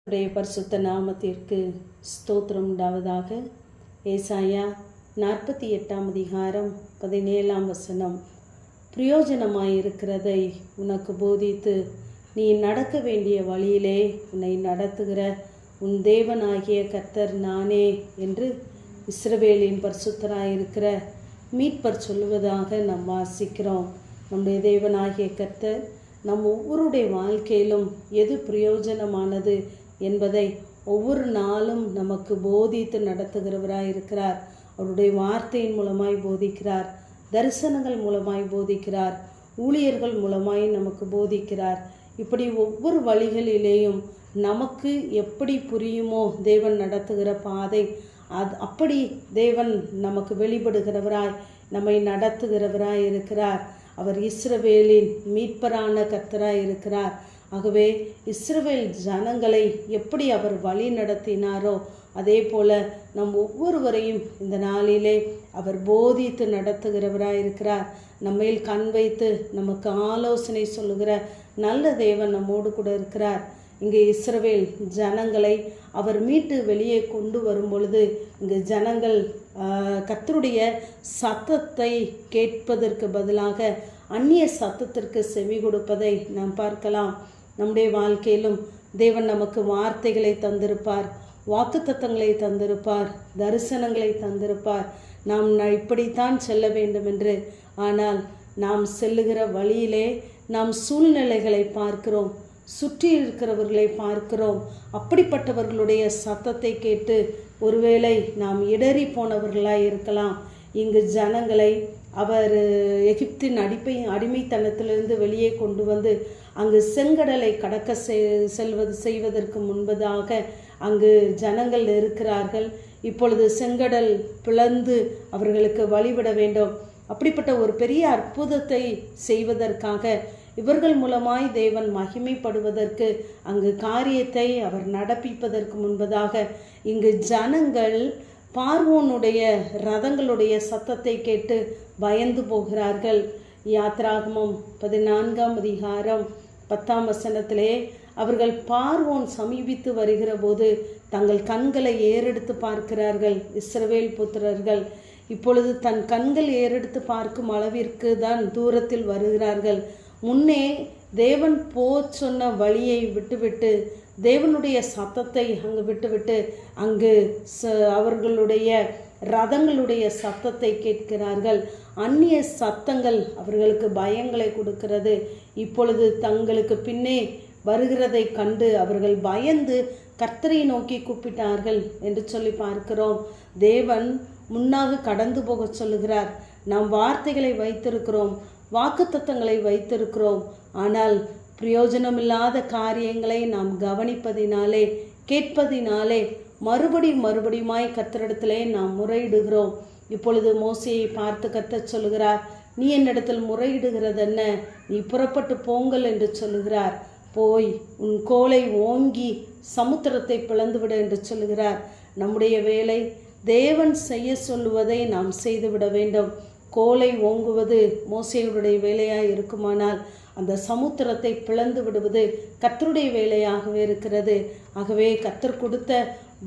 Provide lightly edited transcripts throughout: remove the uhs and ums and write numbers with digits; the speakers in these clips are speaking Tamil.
உடைய பரிசுத்த நாமத்திற்கு ஸ்தோத்திரம் உண்டாவதாக. ஏசாயா 48 அதிகாரம் 17 பிரயோஜனமாயிருக்கிறதை உனக்கு போதித்து நீ நடக்க வேண்டிய வழியிலே உன்னை நடத்துகிற உன் தேவனாகிய கர்த்தர் நானே என்று இஸ்ரவேலின் பரிசுத்தராயிருக்கிற மீட்பர் சொல்லுவதாக நாம் வாசிக்கிறோம். நம்முடைய தேவனாகிய கர்த்தர் நம் ஒவ்வொருடைய வாழ்க்கையிலும் எது பிரயோஜனமானது என்பதை ஒவ்வொரு நாளும் நமக்கு போதித்து நடத்துகிறவராய் இருக்கிறார். அவருடைய வார்த்தையின் மூலமாய் போதிக்கிறார், தரிசனங்கள் மூலமாய் போதிக்கிறார், ஊழியர்கள் மூலமாய் நமக்கு போதிக்கிறார். இப்படி ஒவ்வொரு வழிகளிலேயும் நமக்கு எப்படி புரியுமோ தேவன் நடத்துகிற பாதை அப்படி தேவன் நமக்கு வெளிப்படுகிறவராய் நம்மை நடத்துகிறவராய் இருக்கிறார். அவர் இஸ்ரவேலின் மீட்பரான கர்த்தராய் இருக்கிறார். ஆகவே இஸ்ரவேல் ஜனங்களை எப்படி அவர் வழி நடத்தினாரோ அதே போல நம் ஒவ்வொருவரையும் இந்த நாளிலே அவர் போதித்து நடத்துகிறவராய் இருக்கிறார். நம்மேல் கண் வைத்து நமக்கு ஆலோசனை சொல்லுகிற நல்ல தேவன் நம்மோடு கூட இருக்கிறார். இங்கே இஸ்ரவேல் ஜனங்களை அவர் மீட்டு வெளியே கொண்டு வரும் பொழுது இங்கு ஜனங்கள் கர்த்தருடைய சத்தத்தை கேட்பதற்கு பதிலாக அந்நிய சத்தத்திற்கு செவி கொடுப்பதை நாம் பார்க்கலாம். நம்முடைய வாழ்க்கையிலும் தேவன் நமக்கு வார்த்தைகளை தந்திருப்பார், வாக்குத்தத்தங்களை தந்திருப்பார், தரிசனங்களை தந்திருப்பார். நாம் இப்படித்தான் செல்ல வேண்டும் என்று. ஆனால் நாம் செல்லுகிற வழியிலே நாம் சூழ்நிலைகளை பார்க்கிறோம், சுற்றி இருக்கிறவர்களை பார்க்கிறோம். அப்படிப்பட்டவர்களுடைய சத்தத்தை கேட்டு ஒருவேளை நாம் இடறி போனவர்களாய் இருக்கலாம். இங்கு ஜனங்களை அவர் எகிப்தின் அடிமைத்தனத்திலிருந்து வெளியே கொண்டு வந்து அங்கு செங்கடலை கடக்க செய்வதற்கு முன்பதாக அங்கு ஜனங்கள் இருக்கிறார்கள். இப்பொழுது செங்கடல் பிளந்து அவர்களுக்கு வழிவிட வேண்டும். அப்படிப்பட்ட ஒரு பெரிய அற்புதத்தை செய்வதற்காக இவர்கள் மூலமாய் தேவன் மகிமைப்படுவதற்கு அங்கு காரியத்தை அவர் நடப்பிப்பதற்கு முன்பதாக இங்கு ஜனங்கள் பார்வோனுடைய ரதங்களுடைய சத்தத்தை கேட்டு பயந்து போகிறார்கள். யாத்ராகமம் 14 அதிகாரம் 10 அவர்கள் பார்வோன் சமீபித்து வருகிற போது தங்கள் கண்களை ஏறெடுத்து பார்க்கிறார்கள். இஸ்ரவேல் புத்திரர்கள் இப்பொழுது தன் கண்கள் ஏறெடுத்து பார்க்கும் அளவிற்கு தான் தூரத்தில் வருகிறார்கள். முன்னே தேவன் சொன்ன வழியை விட்டுவிட்டு தேவனுடைய சத்தத்தை அங்கு விட்டுவிட்டு அங்கு அவர்களுடைய ரதங்களுடைய சத்தத்தை கேட்கிறார்கள். அந்நிய சத்தங்கள் அவர்களுக்கு பயங்களை கொடுக்கிறது. இப்பொழுது தங்களுக்கு பின்னே வருகிறதை கண்டு அவர்கள் பயந்து கர்த்தரை நோக்கி கூப்பிட்டார்கள் என்று சொல்லி பார்க்கிறோம். தேவன் முன்னாக கடந்து போக சொல்லுகிறார். நாம் வார்த்தைகளை வைத்திருக்கிறோம், வாக்குத்தத்தங்களை வைத்திருக்கிறோம். ஆனால் பிரயோஜனமில்லாத காரியங்களை நாம் கவனிப்பதினாலே கேட்பதினாலே மறுபடியுமாய் கர்த்தரிடத்திலே நாம் முறையிடுகிறோம். இப்பொழுது மோசேயை பார்த்து கர்த்தர் சொல்லுகிறார், நீ என்னிடத்தில் முறையிடுகிறது என்ன? நீ புறப்பட்டு போங்கள் என்று சொல்லுகிறார். போய் உன் கோலை ஓங்கி சமுத்திரத்தை பிளந்துவிட என்று சொல்லுகிறார். நம்முடைய வேலை தேவன் செய்ய சொல்லுவதை நாம் செய்துவிட வேண்டும். கோலை ஓங்குவது மோசேயுடைய வேலையாக இருக்குமானால் அந்த சமுத்திரத்தை பிளந்து விடுவது கர்த்தருடைய வேலையாகவே இருக்கிறது. ஆகவே கர்த்தர் கொடுத்த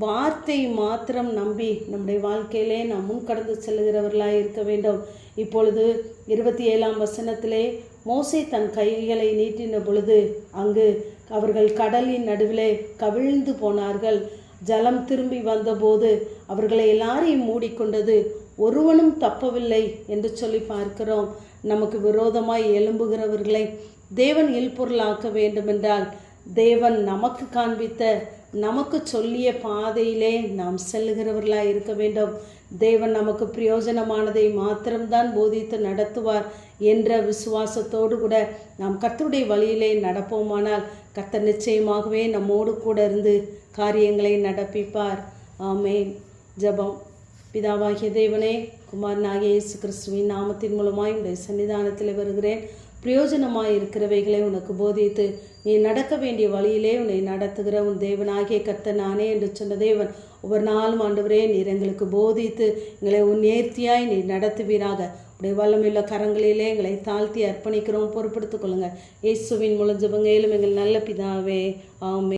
வார்த்தை மாத்திரம் நம்பி நம்முடைய வாழ்க்கையிலே நாம் முன்கடந்து செல்லுகிறவர்களாக இருக்க வேண்டும். இப்பொழுது 27 மோசே தன் கைகளை நீட்டின பொழுது அங்கு அவர்கள் கடலின் நடுவிலே கவிழ்ந்து போனார்கள். ஜலம் திரும்பி வந்தபோது அவர்களை எல்லாரையும் மூடிக்கொண்டது, ஒருவனும் தப்பவில்லை என்று சொல்லி பார்க்கிறோம். நமக்கு விரோதமாய் எழும்புகிறவர்களை தேவன் இல்பொருளாக்க வேண்டுமென்றால் தேவன் நமக்கு காண்பித்த நமக்கு சொல்லிய பாதையிலே நாம் செல்லுகிறவர்களாய் இருக்க வேண்டும். தேவன் நமக்கு பிரயோஜனமானதை மாத்திரம்தான் போதித்து நடத்துவார் என்ற விசுவாசத்தோடு கூட நாம் கர்த்தருடைய வழியிலே நடப்போமானால் கர்த்தர் நிச்சயமாகவே நம்மோடு கூட இருந்து காரியங்களை நடப்பிப்பார். ஆமென். ஜெபம். பிதாவாகிய தேவனே, குமாரனாகிய இயேசு கிறிஸ்துவின் நாமத்தின் மூலமாய் உடைய சன்னிதானத்தில் வருகிறேன். பிரயோஜனமாய் இருக்கிறவைகளை உனக்கு போதித்து நீ நடக்க வேண்டிய வழியிலே உன்னை நடத்துகிற உன் தேவனாகிய கர்த்தர் நானே என்று சொன்ன தேவன் ஒவ்வொரு நாளும் ஆண்டவரே நீர் எங்களுக்கு போதித்து எங்களை உன் நேர்த்தியாய் நீ நடத்துவீராக. உடைய வல்லமையுள்ள கரங்களிலே எங்களை தாழ்த்தி அர்ப்பணிக்கிறோம். பொறுப்படுத்திக் கொள்ளுங்கள். இயேசுவின் மூலம் ஜெபங்களும் எங்கள் நல்ல பிதாவே. ஆமென்.